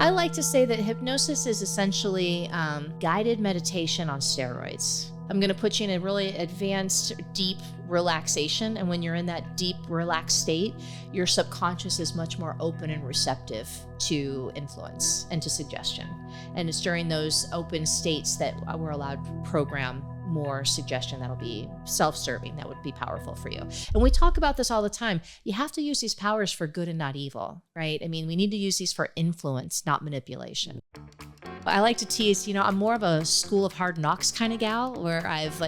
I like to say that hypnosis is essentially guided meditation on steroids. I'm going to put you in a really advanced, deep relaxation. And when you're in that deep, relaxed state, your subconscious is much more open and receptive to influence and to suggestion. And it's during those open states that we're allowed to program more suggestion that'll be self-serving, that would be powerful for you. And we talk about this all the time. You have to use these powers for good and not evil, right? I mean, we need to use these for influence, not manipulation. I like to tease, I'm more of a school of hard knocks kind of gal, where I've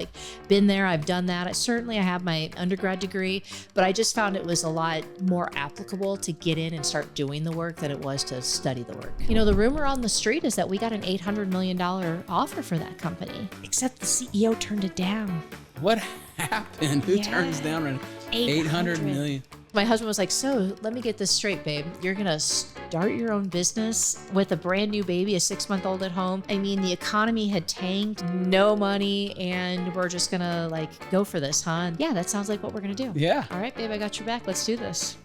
been there, I've done that. I have my undergrad degree, but I just found it was a lot more applicable to get in and start doing the work than it was to study the work. The rumor on the street is that we got an $800 million offer for that company, except the CEO turned it down. What happened? Who turns down an $800 million? My husband was like, so let me get this straight, babe. You're going to start your own business with a brand new baby, a 6-month-old at home. I mean, the economy had tanked, no money, and we're just going to go for this, huh? And yeah, that sounds like what we're going to do. Yeah. All right, babe, I got your back. Let's do this.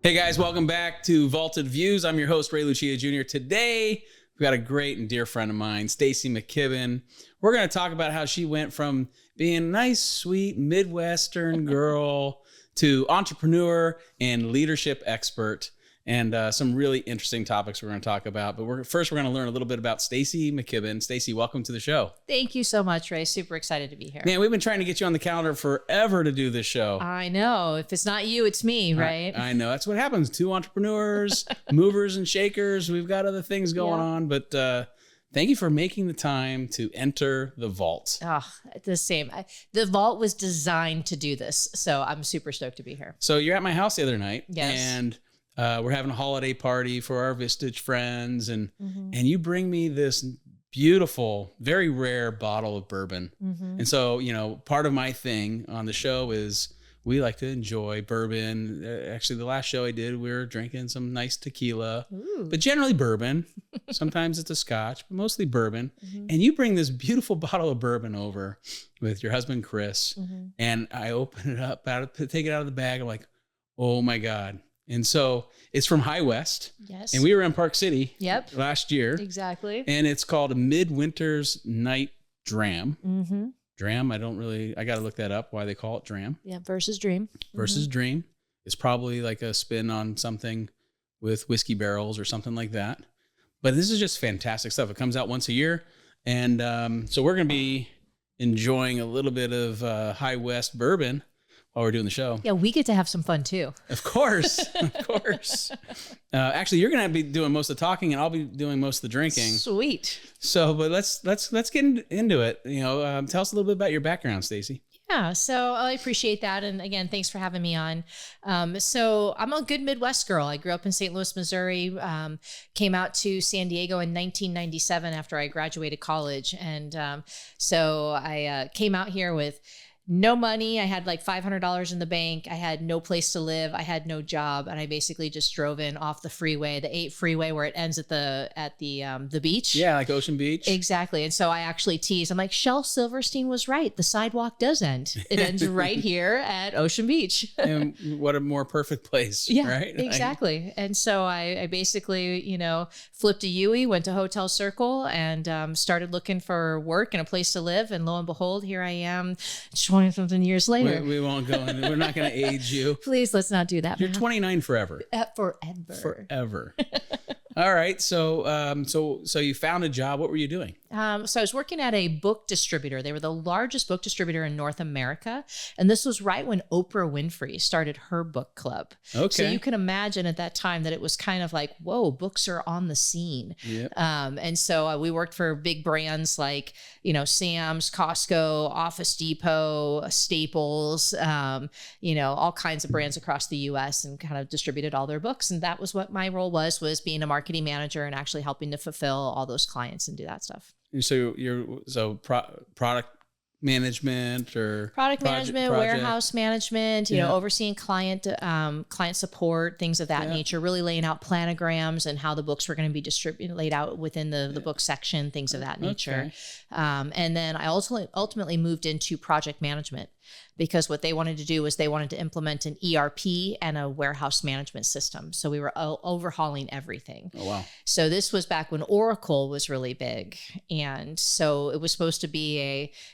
Hey guys, welcome back to Vaulted Views. I'm your host, Ray Lucia Jr. Today, we've got a great and dear friend of mine, Stacey McKibbin. We're going to talk about how she went from being a nice, sweet Midwestern girl to entrepreneur and leadership expert, and some really interesting topics we're going to talk about. But first, we're going to learn a little bit about Stacey McKibbin. Stacey, welcome to the show. Thank you so much, Ray. Super excited to be here. Man, we've been trying to get you on the calendar forever to do this show. I know. If it's not you, it's me, right? I know. That's what happens. Two entrepreneurs, movers and shakers. We've got other things going on, but thank you for making the time to enter the vault. Oh, the same. The vault was designed to do this, so I'm super stoked to be here. So you're at my house the other night, yes, and we're having a holiday party for our Vistage friends, and you bring me this beautiful, very rare bottle of bourbon. And so, part of my thing on the show is we like to enjoy bourbon. Actually, the last show I did, we were drinking some nice tequila, but generally bourbon. Sometimes it's a scotch, but mostly bourbon. And you bring this beautiful bottle of bourbon over with your husband, Chris, and I open it up, take it out of the bag. I'm like, oh my God. And so it's from High West. Yes. And we were in Park City last year. Exactly. And it's called a Midwinter's Night Dram. Dram, I got to look that up, why they call it Dram. Yeah, versus Dream. Versus Dream. It's probably like a spin on something with whiskey barrels or something like that. But this is just fantastic stuff. It comes out once a year. And so we're going to be enjoying a little bit of High West bourbon while we're doing the show. Yeah, we get to have some fun too. Of course, of course. Actually, you're gonna be doing most of the talking, and I'll be doing most of the drinking. Sweet. So, but let's get into it. Tell us a little bit about your background, Stacey. Yeah, so I appreciate that, and again, thanks for having me on. So I'm a good Midwest girl. I grew up in St. Louis, Missouri. Came out to San Diego in 1997 after I graduated college, and so I came out here with no money. I had like $500 in the bank. I had no place to live. I had no job. And I basically just drove in off the freeway, the 8 freeway where it ends at the beach. Yeah, like Ocean Beach. Exactly. And so I actually teased. I'm like, Shel Silverstein was right. The sidewalk does end. It ends right here at Ocean Beach. And what a more perfect place, right? Exactly. And so I basically, flipped a Yui, went to Hotel Circle, and started looking for work and a place to live. And lo and behold, here I am 20-something years later. We won't go in. We're not going to age you. Please, let's not do that. You're 29 forever. Forever. All right. So you found a job. What were you doing? So I was working at a book distributor. They were the largest book distributor in North America. And this was right when Oprah Winfrey started her book club. Okay. So you can imagine at that time that it was kind of like, whoa, books are on the scene. Yep. And so we worked for big brands like, Sam's, Costco, Office Depot, Staples, all kinds of brands across the US, and kind of distributed all their books. And that was what my role was being a marketing manager and actually helping to fulfill all those clients and do that stuff. So product management or product management, warehouse management, overseeing client support, things of that nature, really laying out planograms and how the books were going to be distributed, laid out within the book section, things of that nature. And then I ultimately moved into project management. because what they wanted to do was they wanted to implement an ERP and a warehouse management system. So we were overhauling everything. Oh, wow. So this was back when Oracle was really big. And so it was supposed to be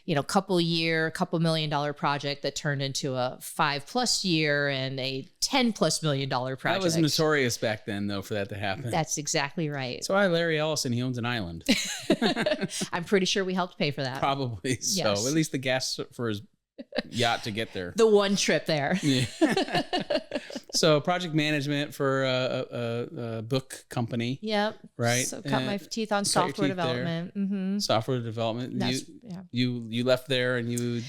a, couple $2 million project that turned into a 5+ year and a $10+ million project. That was notorious back then, though, for that to happen. That's exactly right. That's why Larry Ellison, he owns an island. I'm pretty sure we helped pay for that. Probably so. Yes. At least the gas for his yacht to get there. The one trip there. Yeah. So project management for a book company. Yep. Right. So cut my teeth on software development. Mm-hmm. Software development. You left there and you.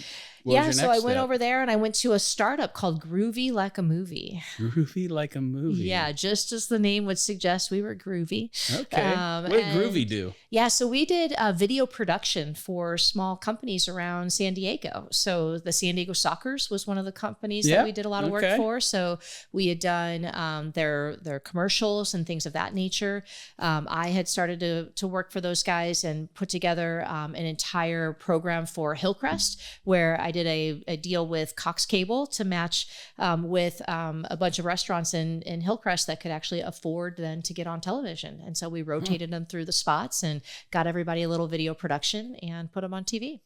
What was your next so I went step? over there and I went to a startup called Groovy Like a Movie. Groovy Like a Movie. Yeah, just as the name would suggest, we were groovy. Okay. What did Groovy do? Yeah, so we did video production for small companies around San Diego. So the San Diego Sockers was one of the companies that we did a lot of work for. So we had done their commercials and things of that nature. I had started to work for those guys and put together an entire program for Hillcrest, where I did a deal with Cox Cable to match with a bunch of restaurants in Hillcrest that could actually afford then to get on television. And so we rotated them through the spots and got everybody a little video production and put them on TV.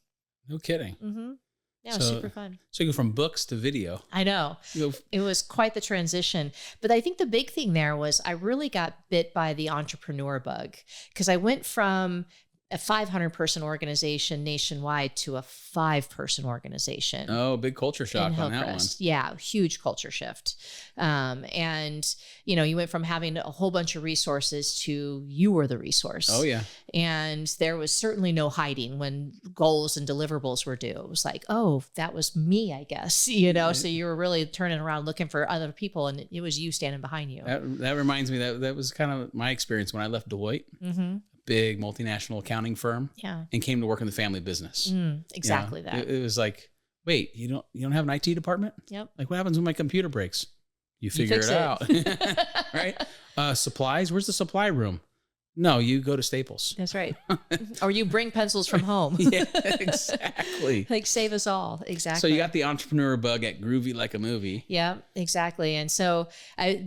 No kidding. Mm-hmm. Yeah, it was super fun. So you go from books to video. I know. It was quite the transition. But I think the big thing there was I really got bit by the entrepreneur bug, because I went from a 500-person organization nationwide to a 5-person organization. Oh, big culture shock on that one. Yeah, huge culture shift. And, you went from having a whole bunch of resources to you were the resource. Oh, yeah. And there was certainly no hiding when goals and deliverables were due. It was like, oh, that was me, I guess, So you were really turning around looking for other people, and it was you standing behind you. That reminds me, that was kind of my experience when I left Deloitte. Mm-hmm. Big multinational accounting firm, and came to work in the family business. Exactly that. It was like, wait, you don't have an IT department? Yep. Like, what happens when my computer breaks? You figure it out, right? Supplies. Where's the supply room? No, you go to Staples. That's right. Or you bring pencils from home. Yeah, exactly. Like save us all. Exactly. So you got the entrepreneur bug at Groovy Like a Movie. Yeah, exactly. And so I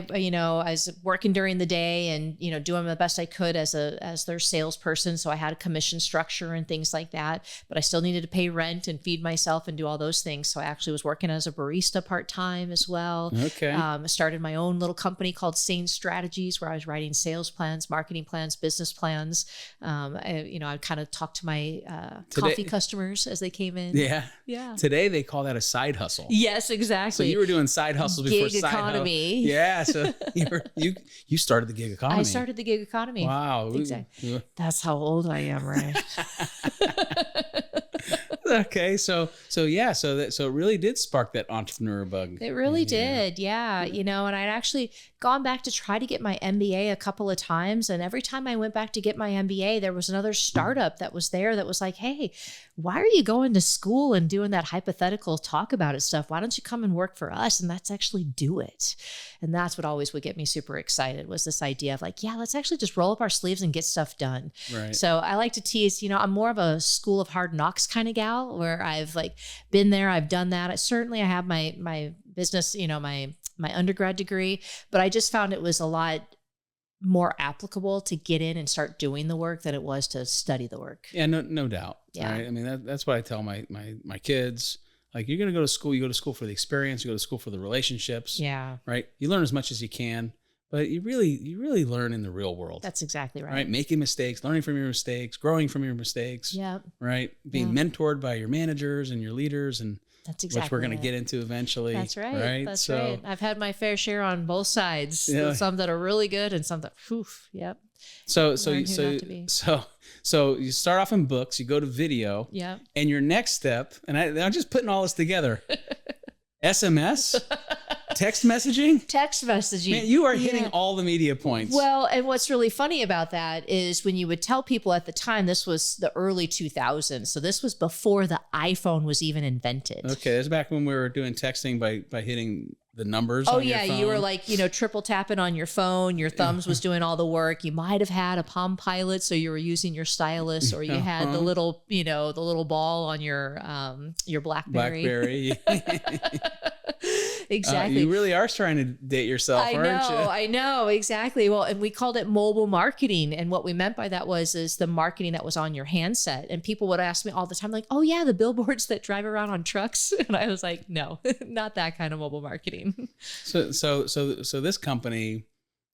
was working during the day and, doing the best I could as their salesperson. So I had a commission structure and things like that, but I still needed to pay rent and feed myself and do all those things. So I actually was working as a barista part-time as well. Okay. I started my own little company called Sane Strategies, where I was writing sales plans, marketing plans, business plans. I kind of talked to my coffee customers as they came in. Yeah. Yeah. Today they call that a side hustle. Yes, exactly. So you were doing side hustles before gig economy. Yeah. So you started the gig economy. I started the gig economy. Wow. Exactly. That's how old I am, right? Okay. So it really did spark that entrepreneur bug. It really did. Yeah. And I'd actually gone back to try to get my MBA a couple of times. And every time I went back to get my MBA, there was another startup that was there that was like, hey, why are you going to school and doing that hypothetical talk about it stuff? Why don't you come and work for us? And let's actually do it. And that's what always would get me super excited, was this idea of like, yeah, let's actually just roll up our sleeves and get stuff done. Right. So I like to tease, I'm more of a school of hard knocks kind of gal, where I've like been there, I've done that. I have my business, my undergrad degree, but I just found it was a lot more applicable to get in and start doing the work than it was to study the work. Yeah, no doubt. Yeah. Right? I mean, that's what I tell my kids. Like, you're going to go to school, you go to school for the experience, you go to school for the relationships. Yeah. Right. You learn as much as you can, but you really learn in the real world. That's exactly right. Right. Making mistakes, learning from your mistakes, growing from your mistakes. Yeah. Right. Being mentored by your managers and your leaders, and that's exactly which we're going to get into eventually. That's right. Right. That's right. I've had my fair share on both sides. Yeah. Some that are really good and some that, yep. So you start off in books, you go to video. Yeah. And your next step, and I'm just putting all this together. SMS, text messaging. Man, you are hitting all the media points. Well, and what's really funny about that is when you would tell people at the time, this was the early 2000s. So this was before the iPhone was even invented. Okay. That's back when we were doing texting by hitting the numbers. Oh on your yeah, phone? you were like, triple tapping on your phone. Your thumbs was doing all the work. You might have had a Palm Pilot, so you were using your stylus, or you had the little, the little ball on your BlackBerry. Exactly. You really are trying to date yourself, aren't you? I know, exactly. Well, and we called it mobile marketing. And what we meant by that is the marketing that was on your handset. And people would ask me all the time, like, oh yeah, the billboards that drive around on trucks. And I was like, no, not that kind of mobile marketing. So this company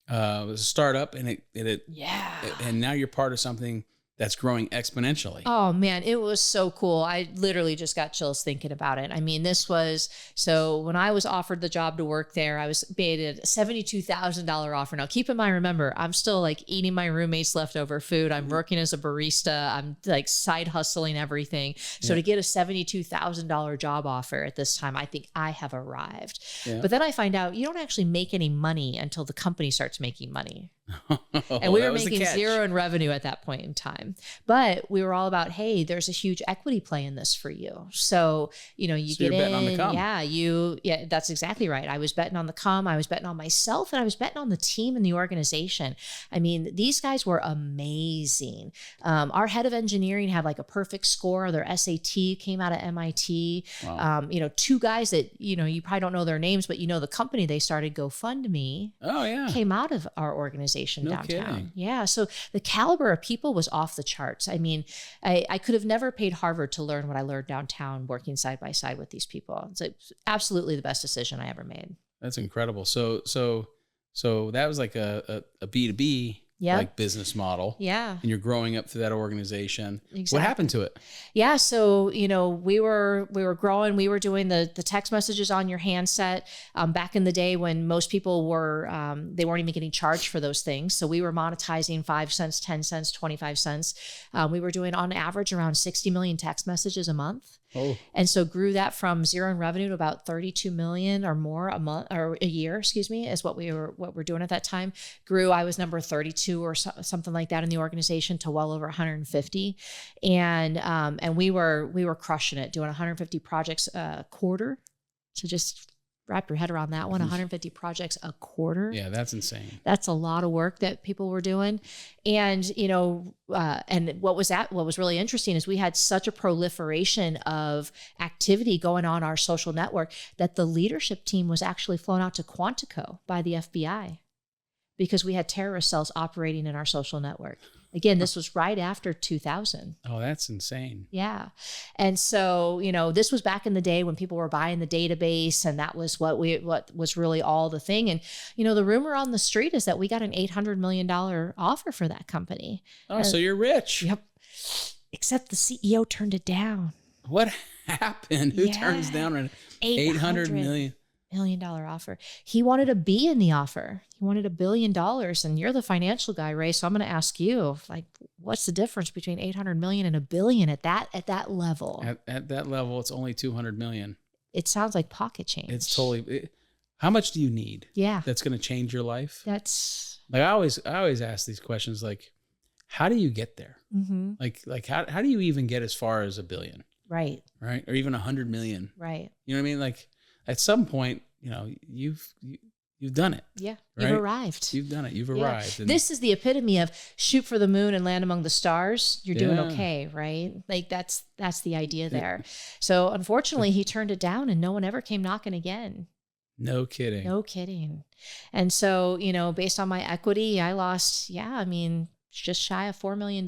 was a startup, and and now you're part of something that's growing exponentially. Oh man, it was so cool. I literally just got chills thinking about it. I mean, so when I was offered the job to work there, I was made a $72,000 offer. Now keep in mind, remember, I'm still like eating my roommate's leftover food. I'm working as a barista. I'm like side hustling everything. So to get a $72,000 job offer at this time, I think I have arrived. Yeah. But then I find out you don't actually make any money until the company starts making money. And we were making zero in revenue at that point in time. But we were all about, hey, there's a huge equity play in this for you. So, you get in. On the come. Yeah, that's exactly right. I was betting on the come. I was betting on myself, and I was betting on the team and the organization. I mean, these guys were amazing. Our head of engineering had like a perfect score. Their SAT came out of MIT. Wow. Two guys that, you probably don't know their names, but the company they started, GoFundMe. Oh yeah. Came out of our organization. No downtown. Kidding. Yeah. So the caliber of people was off the charts. I mean, I could have never paid Harvard to learn what I learned downtown working side by side with these people. It's absolutely the best decision I ever made. That's incredible. So that was like a B2B like business model. Yeah. And you're growing up through that organization. Exactly. What happened to it? Yeah. So, we were growing, we were doing the text messages on your handset back in the day when most people were, they weren't even getting charged for those things. So we were monetizing 5 cents, 10 cents, 25 cents. We were doing on average around 60 million text messages a month. Oh. And so grew that from zero in revenue to about 32 million or more a month or a year, is what we're doing at that time. Grew, I was number 32 or something like that in the organization to well over 150. And we were crushing it, doing 150 projects a quarter. So just wrap your head around that one, 150 projects a quarter. Yeah, that's insane. That's a lot of work that people were doing. And, and what was really interesting is we had such a proliferation of activity going on our social network that the leadership team was actually flown out to Quantico by the FBI because we had terrorist cells operating in our social network. Again, this was right after 2000. Oh, that's insane. Yeah. And so, this was back in the day when people were buying the database, and that was what was really all the thing. And, the rumor on the street is that we got an $800 million offer for that company. Oh, so you're rich. Yep. Except the CEO turned it down. What happened? Who turns down an $800 million offer? He wanted a B in the offer. He wanted $1 billion. And you're the financial guy, Ray. So I'm going to ask you, like, what's the difference between 800 million and $1 billion at that level? At that level, it's only 200 million. It sounds like pocket change. It's totally. How much do you need? Yeah. That's going to change your life. That's like, I always ask these questions, like, how do you get there? Mm-hmm. Like how do you even get as far as $1 billion? Right. Right. Or even 100 million. Right. You know what I mean? Like, at some point, you've done it. Yeah. Right? You've arrived. You've done it. You've arrived. And this is the epitome of shoot for the moon and land among the stars. You're doing okay, right? Like that's the idea there. So unfortunately, he turned it down and no one ever came knocking again. No kidding. No kidding. And so, based on my equity, I lost, just shy of $4 million.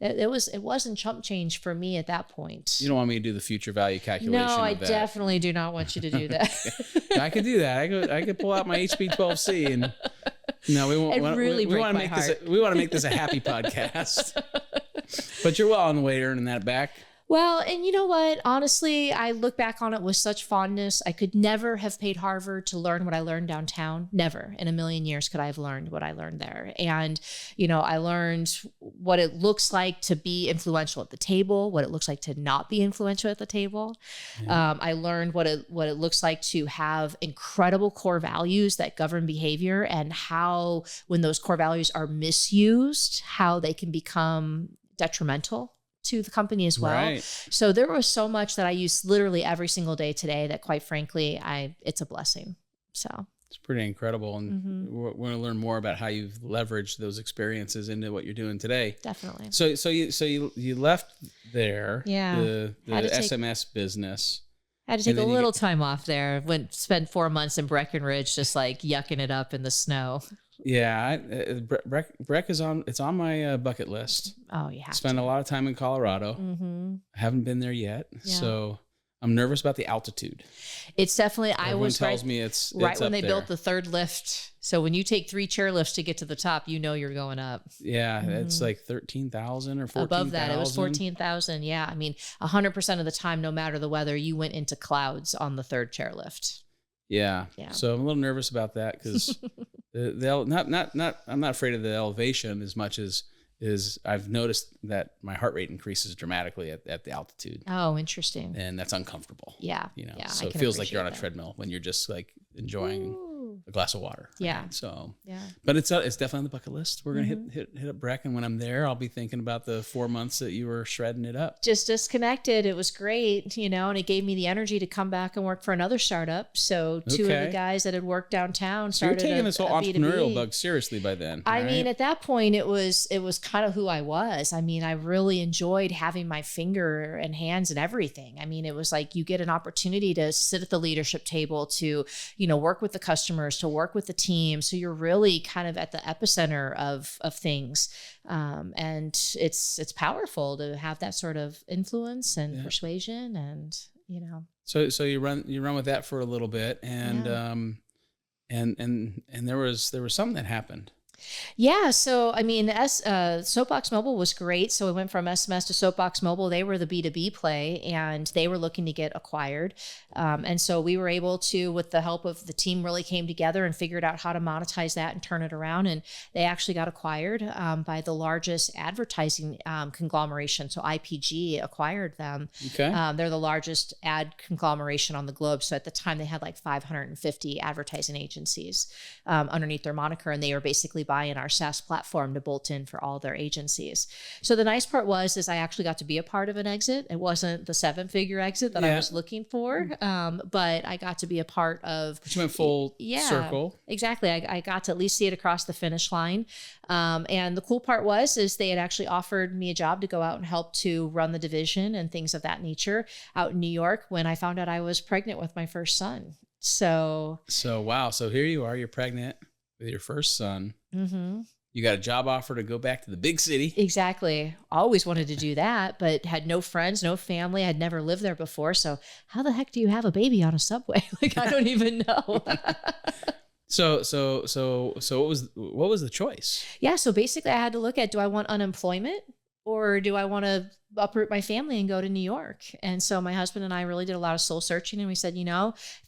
It wasn't chump change for me at that point. You don't want me to do the future value calculation? No, I definitely do not want you to do that. I could do that. I could pull out my HP12C and no, we won't. We want to make this. We want to make this a happy podcast. But you're well on the way to earning that back. Well, and you know what? Honestly, I look back on it with such fondness. I could never have paid Harvard to learn what I learned downtown. Never in a million years could I have learned what I learned there. And, I learned what it looks like to be influential at the table, what it looks like to not be influential at the table. Yeah. I learned what it looks like to have incredible core values that govern behavior, and how, when those core values are misused, how they can become detrimental to the company as well. Right. So there was so much that I use literally every single day today that quite frankly, it's a blessing. So it's pretty incredible. And we're going to learn more about how you've leveraged those experiences into what you're doing today. Definitely. So you left there, the SMS business. I had to take a little time off there. Spent 4 months in Breckenridge, just like yucking it up in the snow. Yeah, Breck is it's on my bucket list. Oh, you have Spent a lot of time in Colorado. I haven't been there yet, so I'm nervous about the altitude. It's definitely. Everyone tells me it's right when up they there. built the third lift. So when you take 3 chairlifts to get to the top, you know you're going up. Yeah, it's like 13,000 or 14,000. Above that, it was 14,000. Yeah, I mean, 100% of the time, no matter the weather, you went into clouds on the third chairlift. Yeah. So I'm a little nervous about that because I'm not afraid of the elevation as much as I've noticed that my heart rate increases dramatically at the altitude. Oh, interesting. And that's uncomfortable. Yeah. So it feels like you're on a treadmill when you're just like enjoying a glass of water. Yeah. Right? So, but it's definitely on the bucket list. We're going to hit up Breck. And when I'm there, I'll be thinking about the 4 months that you were shredding it up. Just disconnected. It was great, and it gave me the energy to come back and work for another startup. So 2 of the guys that had worked downtown started You're taking this whole entrepreneurial B2B. bug seriously by then. I mean, at that point, it was kind of who I was. I mean, I really enjoyed having my finger and hands in everything. I mean, it was like you get an opportunity to sit at the leadership table, to, work with the customers, to work with the team. So you're really kind of at the epicenter of things. And it's powerful to have that sort of influence and persuasion and, So you run with that for a little bit and there was something that happened. Yeah. So, I mean, Soapbox Mobile was great. So we went from SMS to Soapbox Mobile. They were the B2B play and they were looking to get acquired. And so we were able to, with the help of the team, really came together and figured out how to monetize that and turn it around. And they actually got acquired by the largest advertising conglomeration. So IPG acquired them. Okay. They're the largest ad conglomeration on the globe. So at the time they had like 550 advertising agencies underneath their moniker. And they were basically buying our SaaS platform to bolt in for all their agencies. So the nice part is I actually got to be a part of an exit. It wasn't the 7-figure exit that I was looking for, but I got to be a part of. But you went full circle. Exactly. I got to at least see it across the finish line. And the cool part is they had actually offered me a job to go out and help to run the division and things of that nature out in New York when I found out I was pregnant with my first son. So wow. So here you are, you're pregnant with your first son. You got a job offer to go back to the big city. Exactly. Always wanted to do that, but had no friends, no family. I'd never lived there before. So how the heck do you have a baby on a subway? Like, I don't even know. So what was the choice? Yeah. So basically I had to look at, do I want unemployment or do I want to uproot my family and go to New York? And so my husband and I really did a lot of soul searching and we said,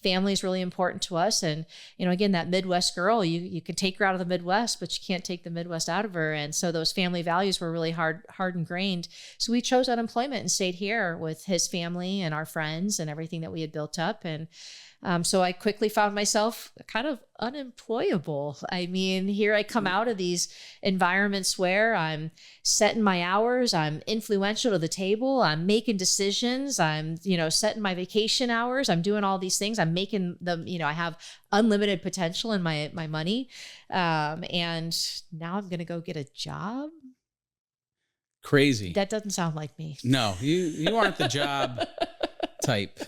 family is really important to us. And, again, that Midwest girl, you can take her out of the Midwest, but you can't take the Midwest out of her. And so those family values were really hard ingrained. So we chose unemployment and stayed here with his family and our friends and everything that we had built up. And so I quickly found myself kind of unemployable. I mean, here I come out of these environments where I'm setting my hours, I'm influential to the table, I'm making decisions, I'm, setting my vacation hours, I'm doing all these things, I'm making them, I have unlimited potential in my money. And now I'm going to go get a job. Crazy. That doesn't sound like me. No, you aren't the job type.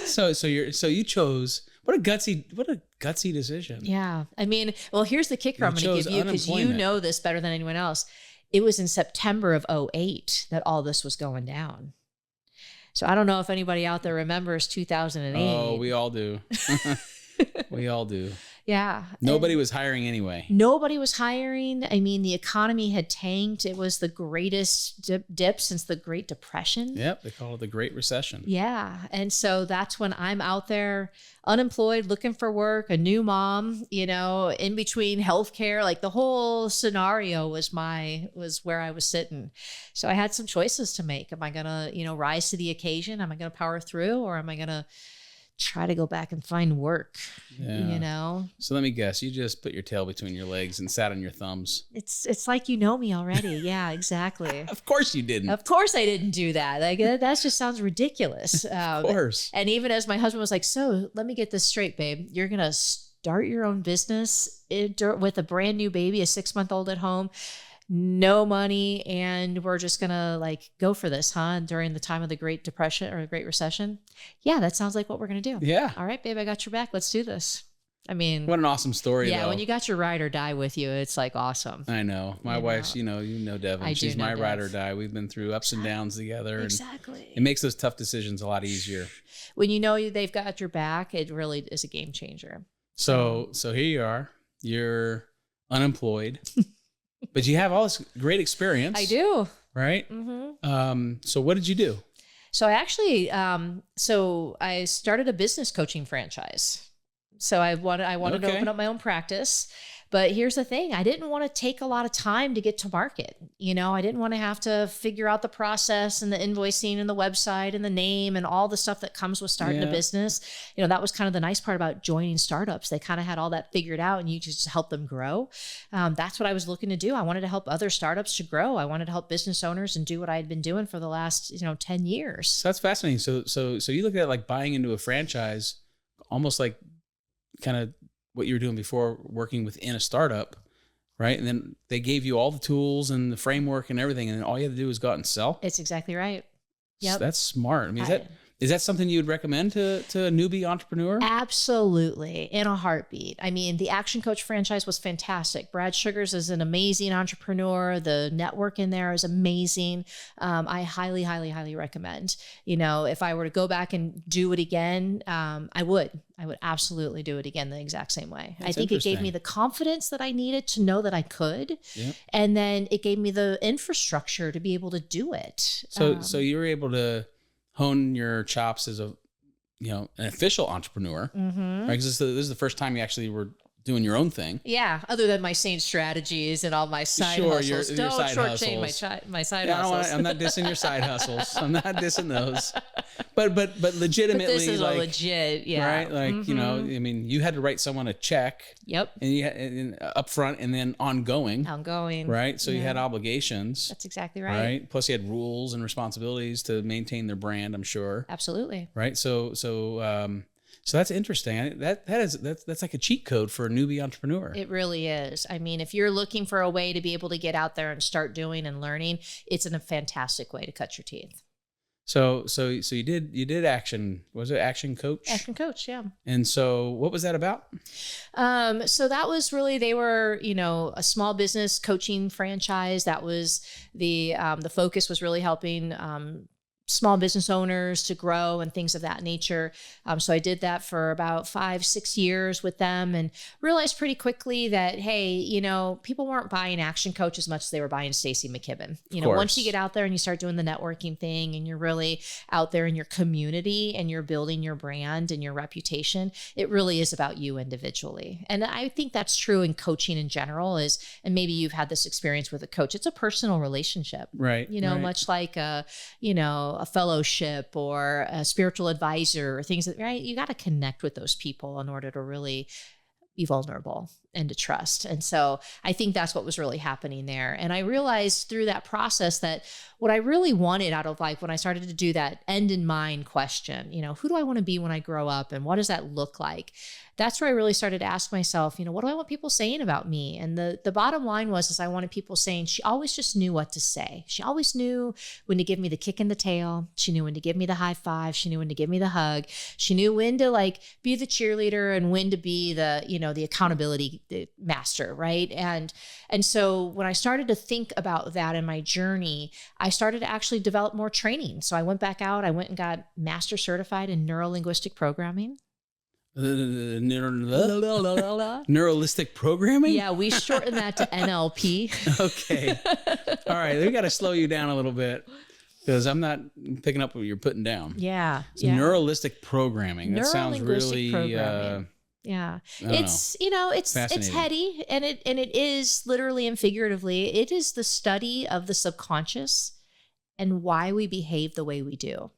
So you chose, what a gutsy decision. Yeah. I mean, well, here's the kicker I'm going to give you because you know this better than anyone else. It was in September of 2008 that all this was going down. So I don't know if anybody out there remembers 2008. Oh, we all do. We all do. Yeah. Nobody was hiring anyway. Nobody was hiring. I mean, the economy had tanked. It was the greatest dip since the Great Depression. Yep. They call it the Great Recession. Yeah. And so that's when I'm out there unemployed, looking for work, a new mom, in between healthcare, like the whole scenario was where I was sitting. So I had some choices to make. Am I going to, rise to the occasion? Am I going to power through or am I going to try to go back and find work, you know? So let me guess, you just put your tail between your legs and sat on your thumbs. It's like, you know me already. Yeah, exactly. Of course you didn't. Of course I didn't do that. Like, that just sounds ridiculous. Of course. And even as my husband was like, so let me get this straight, babe. You're going to start your own business with a brand new baby, a 6-month-old at home, no money, and we're just gonna like go for this, huh? During the time of the Great Depression or the Great Recession. Yeah, that sounds like what we're gonna do. Yeah. All right, babe, I got your back. Let's do this. I mean, what an awesome story. Yeah, though. when you got your ride or die with you, it's like awesome. I know. My wife's, you know Devin. She's my ride or die. We've been through ups and downs together. Exactly. And it makes those tough decisions a lot easier. When you know they've got your back, it really is a game changer. So here you are. You're unemployed. But you have all this great experience. I do. Right? Mm-hmm. So what did you do? So I actually, I started a business coaching franchise. So I wanted to open up my own practice. But here's the thing. I didn't want to take a lot of time to get to market. You know, I didn't want to have to figure out the process and the invoicing and the website and the name and all the stuff that comes with starting a business. You know, that was kind of the nice part about joining startups. They kind of had all that figured out and you just help them grow. That's what I was looking to do. I wanted to help other startups to grow. I wanted to help business owners and do what I had been doing for the last, 10 years. So that's fascinating. So you look at like buying into a franchise, almost like kind of what you were doing before, working within a startup, right? And then they gave you all the tools and the framework and everything, and then all you had to do was go out and sell. It's exactly right. Yep. So that's smart. I mean, is that something you would recommend to a newbie entrepreneur? Absolutely. In a heartbeat. I mean, the Action Coach franchise was fantastic. Brad Sugars is an amazing entrepreneur. The network in there is amazing. I highly, highly, highly recommend. You know, if I were to go back and do it again, I would absolutely do it again the exact same way. I think it gave me the confidence that I needed to know that I could. Yep. And then it gave me the infrastructure to be able to do it. So you were able to hone your chops as an official entrepreneur, right? Because this is the first time you actually were doing your own thing. Yeah, other than my sane strategies and all my side hustles. Your Don't side shortchange hustles. my side hustles. I'm not dissing your side hustles. I'm not dissing those. But legitimately, but this is like, a legit, yeah. Right? Like, I mean, you had to write someone a check. Yep. And you had up front and then ongoing. Right? So you had obligations. That's exactly right. Right? Plus you had rules and responsibilities to maintain their brand, I'm sure. Absolutely. Right? So that's interesting. That's like a cheat code for a newbie entrepreneur. It really is. I mean, if you're looking for a way to be able to get out there and start doing and learning, it's a fantastic way to cut your teeth. So you did Action. Was it Action Coach? Action Coach, yeah. And so what was that about? So that was really, they were, a small business coaching franchise. That was the focus was really helping small business owners to grow and things of that nature. So I did that for about 5-6 years with them and realized pretty quickly that, hey, people weren't buying Action Coach as much as they were buying Stacey McKibbin. Once you get out there and you start doing the networking thing and you're really out there in your community and you're building your brand and your reputation, it really is about you individually. And I think that's true in coaching in general and maybe you've had this experience with a coach. It's a personal relationship, right? Much like a fellowship or a spiritual advisor or things right? You got to connect with those people in order to really be vulnerable and to trust. And so I think that's what was really happening there. And I realized through that process that what I really wanted out of life, when I started to do that end in mind question, who do I want to be when I grow up and what does that look like? That's where I really started to ask myself, what do I want people saying about me? And the bottom line was I wanted people saying, she always just knew what to say. She always knew when to give me the kick in the tail. She knew when to give me the high five. She knew when to give me the hug. She knew when to be the cheerleader and when to be the, the accountability master, right? And so when I started to think about that in my journey, I started to actually develop more training. So I went back out, I went and got master certified in neuro-linguistic programming. Neuralistic programming? Yeah, we shorten that to NLP. Okay. All right. We got to slow you down a little bit because I'm not picking up what you're putting down. Yeah. So neuralistic programming. That sounds really yeah. It's it's heady and it is literally and figuratively, it is the study of the subconscious and why we behave the way we do.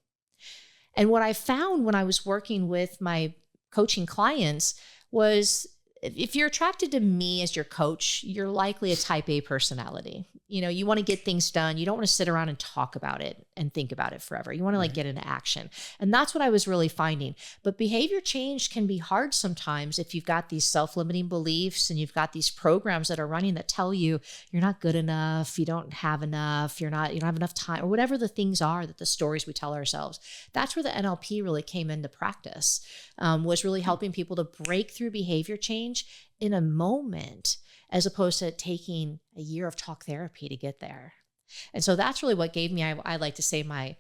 And what I found when I was working with my coaching clients was, if you're attracted to me as your coach, you're likely a type A personality. You know, you want to get things done. You don't want to sit around and talk about it and think about it forever. You want to like get into action. And that's what I was really finding. But behavior change can be hard sometimes if you've got these self-limiting beliefs and you've got these programs that are running that tell you you're not good enough, you don't have enough, you don't have enough time, or whatever the things are, that the stories we tell ourselves. That's where the NLP really came into practice, was really helping people to break through behavior change in a moment, as opposed to taking a year of talk therapy to get there. And so that's really what gave me, I like to say, my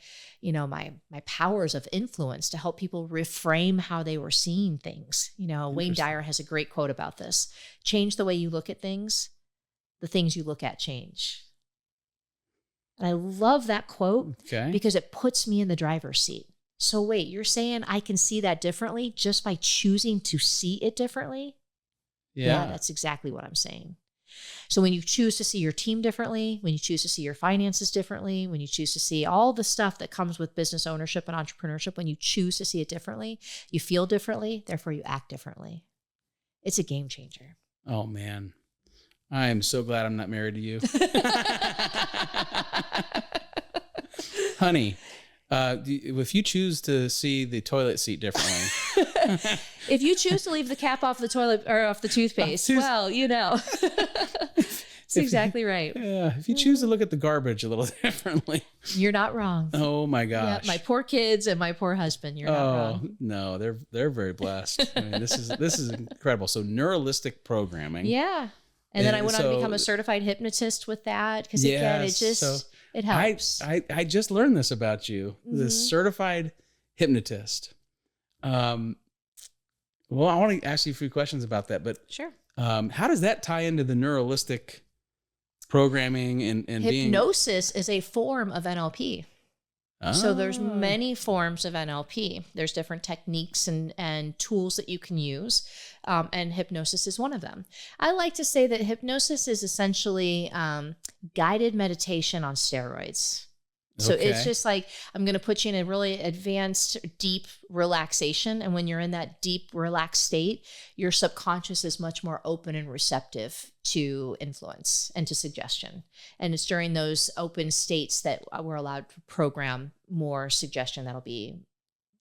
powers of influence to help people reframe how they were seeing things. You know, Wayne Dyer has a great quote about this: change the way you look at things, the things you look at change. And I love that quote because it puts me in the driver's seat. So wait, you're saying I can see that differently just by choosing to see it differently? Yeah, that's exactly what I'm saying. So when you choose to see your team differently, when you choose to see your finances differently, when you choose to see all the stuff that comes with business ownership and entrepreneurship, when you choose to see it differently, you feel differently, therefore you act differently. It's a game changer. Oh, man. I am so glad I'm not married to you. Honey, if you choose to see the toilet seat differently. If you choose to leave the cap off the toilet or off the toothpaste, well, you know, it's exactly right. Yeah. If you choose to look at the garbage a little differently. You're not wrong. Oh my gosh. Yeah, my poor kids and my poor husband. You're not wrong. No, they're very blessed. I mean, this is incredible. So neuralistic programming. Yeah. And then I went on to become a certified hypnotist with that. Because again, it helps. I just learned this about you, the certified hypnotist. Well, I want to ask you a few questions about that, but sure. How does that tie into the neuralistic programming and hypnosis is a form of NLP. So there's many forms of NLP. There's different techniques and tools that you can use. And hypnosis is one of them. I like to say that hypnosis is essentially guided meditation on steroids. So it's just like, I'm going to put you in a really advanced, deep relaxation. And when you're in that deep, relaxed state, your subconscious is much more open and receptive to influence and to suggestion. And it's during those open states that we're allowed to program more suggestion that'll be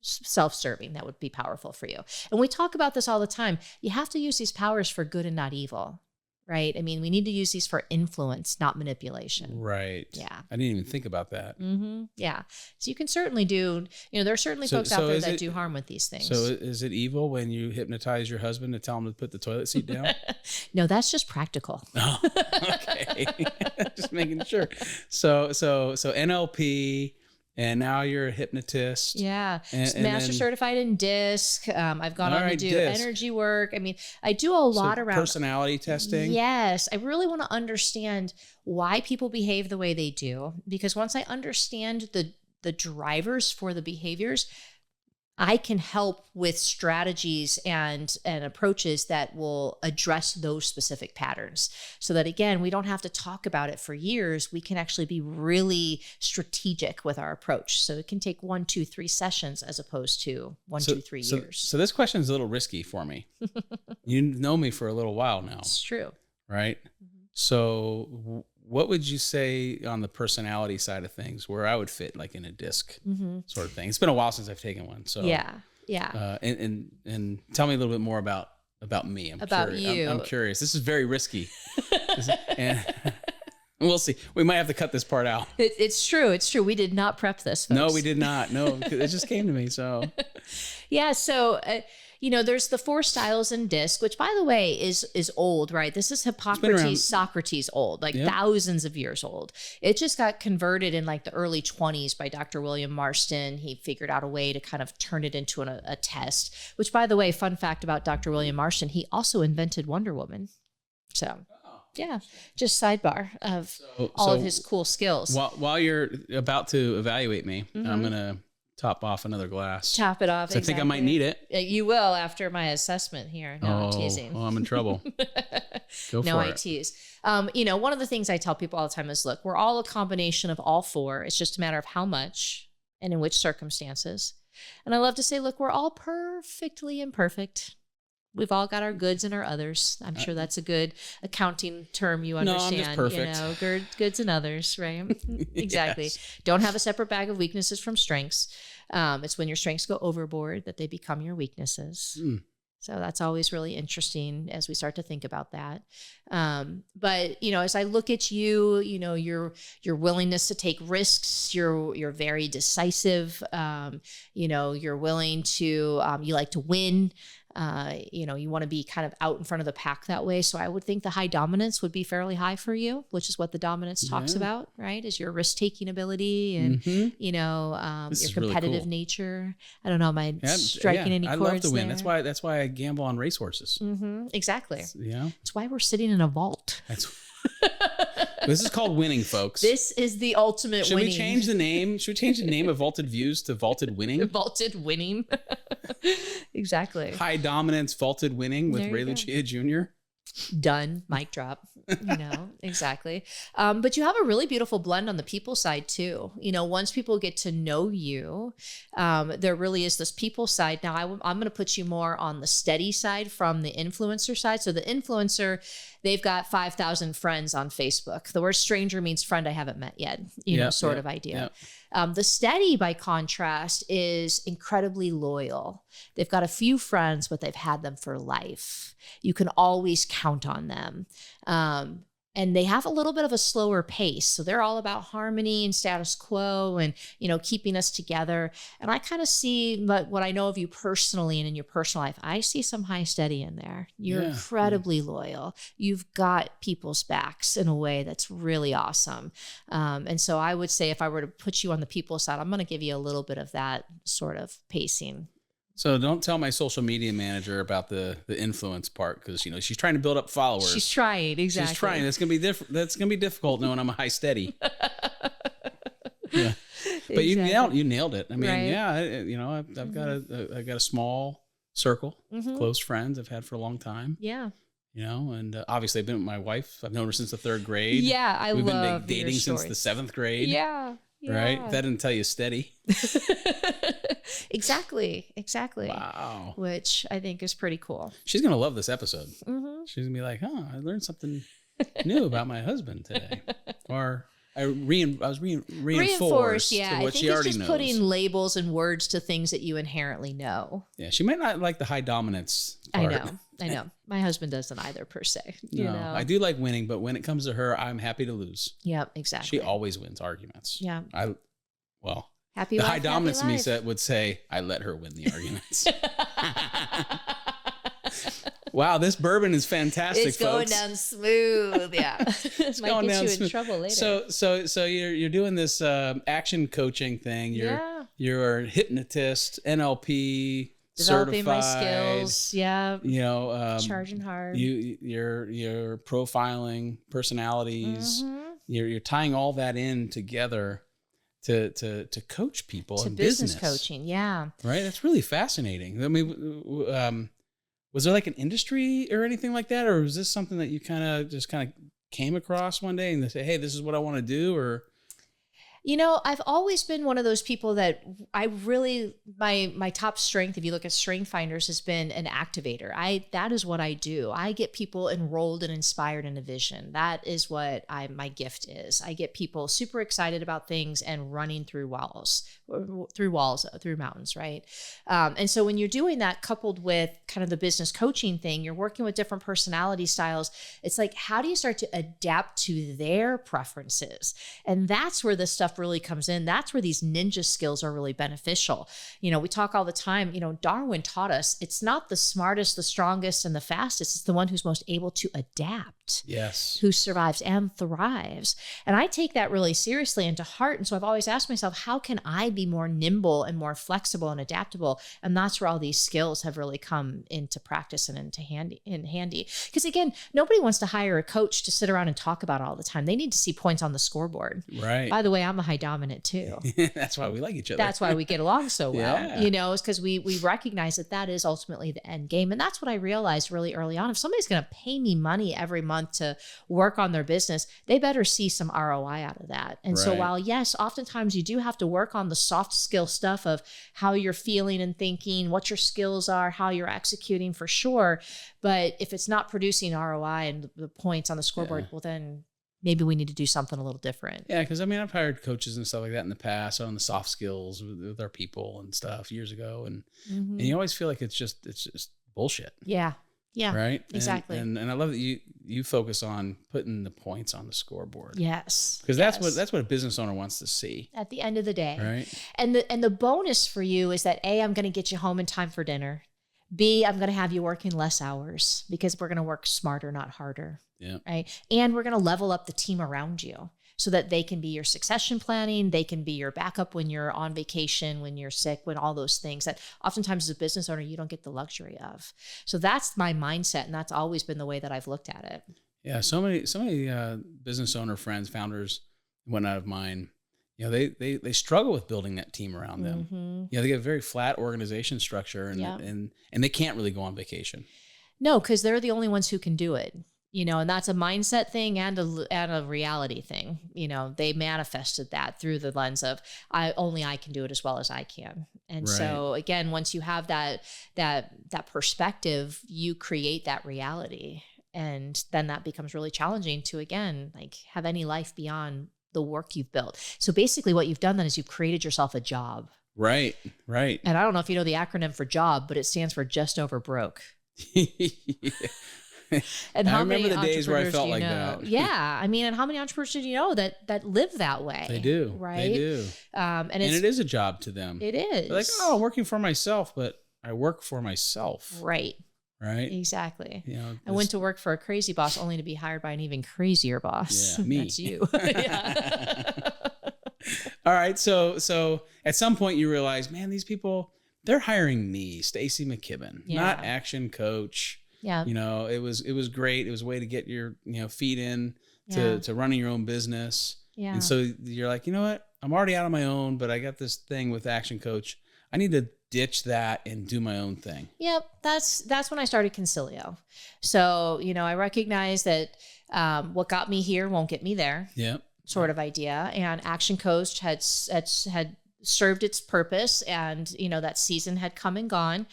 self-serving, that would be powerful for you. And we talk about this all the time. You have to use these powers for good and not evil. Right? I mean, we need to use these for influence, not manipulation. Right. Yeah. I didn't even think about that. Yeah. So you can certainly do, there are certainly folks out there that do harm with these things. So is it evil when you hypnotize your husband to tell him to put the toilet seat down? No, that's just practical. Oh, okay. Just making sure. So NLP, and now you're a hypnotist. Yeah. Master certified in DISC. I've gone on to do energy work. I mean, I do a lot around personality testing. Yes. I really want to understand why people behave the way they do, because once I understand the drivers for the behaviors, I can help with strategies and approaches that will address those specific patterns, so that, again, we don't have to talk about it for years. We can actually be really strategic with our approach. So it can take 1, 2, 3 sessions as opposed to 1, 2, 3 years. So this question is a little risky for me. You know me for a little while now. It's true. Right? So what would you say on the personality side of things, where I would fit like in a DISC sort of thing? It's been a while since I've taken one. So yeah. And tell me a little bit more about me. I'm curious. This is very risky. And we'll see. We might have to cut this part out. It's true. We did not prep this, folks. No, we did not. No, it just came to me. So yeah. So there's the 4 styles in DISC, which, by the way, is old, right? This is Hippocrates, Socrates old, thousands of years old. It just got converted in like the early 20s by Dr. William Marston. He figured out a way to kind of turn it into a test, which, by the way, fun fact about Dr. William Marston, he also invented Wonder Woman. So yeah, just sidebar of all of his cool skills. While you're about to evaluate me, I'm going to top off another glass. Top it off. Exactly. I think I might need it. You will after my assessment here. No, I'm teasing. Oh, I'm in trouble. Go for it. No, I tease. One of the things I tell people all the time is, look, we're all a combination of all 4. It's just a matter of how much and in which circumstances. And I love to say, look, we're all perfectly imperfect. We've all got our goods and our others. I'm sure that's a good accounting term you understand. No, I'm just perfect. You know, goods and others, right? Exactly. Yes. Don't have a separate bag of weaknesses from strengths. It's when your strengths go overboard that they become your weaknesses. So that's always really interesting as we start to think about that. But, you know, as I look at you, you know, your willingness to take risks, you're very decisive. You know, you're willing to, you like to win. You know, you want to be kind of out in front of the pack that way. So I would think the high dominance would be fairly high for you, which is what the dominance talks about, right? Is your risk-taking ability and, you know, your competitive really cool. nature. I don't know, am I striking any chords? I love to win. There? That's why I gamble on racehorses. Exactly. Yeah. That's why we're sitting in a vault. This is called winning, folks. This is the ultimate winning. Should we change the name? Should we change the name of Vaulted Views to Vaulted Winning? Vaulted Winning. Exactly. High dominance vaulted winning with Ray Lucia Jr. Done. Mic drop. You know, exactly. But you have a really beautiful blend on the people side too. You know, once people get to know you, there really is this people side. Now I'm going to put you more on the steady side from the influencer side. So the influencer, they've got 5,000 friends on Facebook. The word stranger means friend I haven't met yet, you know, sort of idea. The steady, by contrast, is incredibly loyal. They've got a few friends, but they've had them for life. You can always count on them. And they have a little bit of a slower pace. So they're all about harmony and status quo and, you know, keeping us together. And I kind of see what I know of you personally and in your personal life, I see some high steady in there. You're incredibly loyal. You've got people's backs in a way that's really awesome. And so I would say if I were to put you on the people side, I'm going to give you a little bit of that sort of pacing. So don't tell my social media manager about the influence part, because, you know, she's trying to build up followers. She's trying, exactly. She's trying. That's gonna be difficult knowing I'm a high steady. Yeah, but exactly. you nailed it. I mean, you know, I've got a small circle of close friends I've had for a long time. Yeah. You know, and obviously I've been with my wife. I've known her since the 3rd grade. Yeah, We've been dating since the 7th grade. Yeah. Right? That didn't tell you steady. Exactly. Wow. Which I think is pretty cool. She's going to love this episode. She's going to be like, I learned something new about my husband today. Or I was reinforced to what she already knows. I think it's just putting labels and words to things that you inherently know. Yeah, she might not like the high dominance part. I know. My husband doesn't either, per se. You know? I do like winning, but when it comes to her, I'm happy to lose. Yep, exactly. She always wins arguments. Yeah. Happy the life, high dominance in me would say, I let her win the arguments. Wow, this bourbon is fantastic, it's going folks. Down smooth, yeah. It's might going get down you smooth. In trouble later. So you're doing this action coaching thing. You're a hypnotist, NLP, developing certified, my skills. Yeah. You know, charging hard. You're profiling personalities. You're tying all that in together to coach people in business coaching. Yeah. Right. That's really fascinating. I mean, was there like an industry or anything like that? Or was this something that you kind of came across one day and they say, hey, this is what I want to do? Or, you know, I've always been one of those people that I really, my top strength, if you look at Strength Finders, has been an activator. That is what I do. I get people enrolled and inspired in a vision. That is what my gift is. I get people super excited about things and running through mountains, right? And so when you're doing that, coupled with kind of the business coaching thing, you're working with different personality styles. It's like, how do you start to adapt to their preferences? And that's where this stuff really comes in. That's where these ninja skills are really beneficial. You know, we talk all the time, you know, Darwin taught us it's not the smartest, the strongest, and the fastest. It's the one who's most able to adapt. Yes. Who survives and thrives. And I take that really seriously and to heart. And so I've always asked myself, how can I be more nimble and more flexible and adaptable? And that's where all these skills have really come into practice and into handy. Because again, nobody wants to hire a coach to sit around and talk about all the time. They need to see points on the scoreboard. Right. By the way, I'm a high dominant too. That's why we like each other. That's why we get along so well, Yeah. you know, is because we recognize that that is ultimately the end game. And that's what I realized really early on. If somebody's going to pay me money every month to work on their business, they better see some ROI out of that. And so Right. while yes, oftentimes you do have to work on the soft skill stuff of how you're feeling and thinking, what your skills are, how you're executing for sure. But if it's not producing ROI and the points on the scoreboard, well, then maybe we need to do something a little different. Yeah, because I mean, I've hired coaches and stuff like that in the past on the soft skills with our people and stuff years ago, and you always feel like it's just bullshit. Yeah, yeah, right, exactly. And I love that you focus on putting the points on the scoreboard. Yes, because that's what a business owner wants to see at the end of the day. Right, and the bonus for you is that A, I'm going to get you home in time for dinner. B, I'm going to have you working less hours because we're going to work smarter, not harder. Yeah. Right. And we're going to level up the team around you so that they can be your succession planning. They can be your backup when you're on vacation, when you're sick, when all those things that oftentimes as a business owner, you don't get the luxury of. So that's my mindset. And that's always been the way that I've looked at it. Yeah. So many business owner friends, founders, whatnot of mine, you know, they struggle with building that team around them. You know, they get a very flat organization structure and they can't really go on vacation. No, because they're the only ones who can do it. You know, and that's a mindset thing and a reality thing. You know, they manifested that through the lens of I can do it as well as I can. And so again, once you have that perspective, you create that reality. And then that becomes really challenging to, again, like have any life beyond the work you've built. So basically what you've done then is you've created yourself a job. Right. And I don't know if you know the acronym for job, but it stands for just over broke. And I remember the days where I felt like that. Yeah. I mean, and how many entrepreneurs do you know that live that way? They do. Right. They do. And it is a job to them. It is. They're like, oh, I'm working for myself, but I work for myself. Right. Right. Exactly. You know, I went to work for a crazy boss only to be hired by an even crazier boss. Yeah, me. That's you. Yeah. All right. So at some point you realize, man, these people, they're hiring me, Stacey McKibbin, not action coach. Yeah. You know, it was great. It was a way to get your, feet in to running your own business. Yeah. And so you're like, you know what? I'm already out on my own, but I got this thing with Action Coach. I need to ditch that and do my own thing. Yep. That's when I started Concilio. So, I recognize that what got me here won't get me there. Yep. Sort of idea. And Action Coach had served its purpose, and that season had come and gone.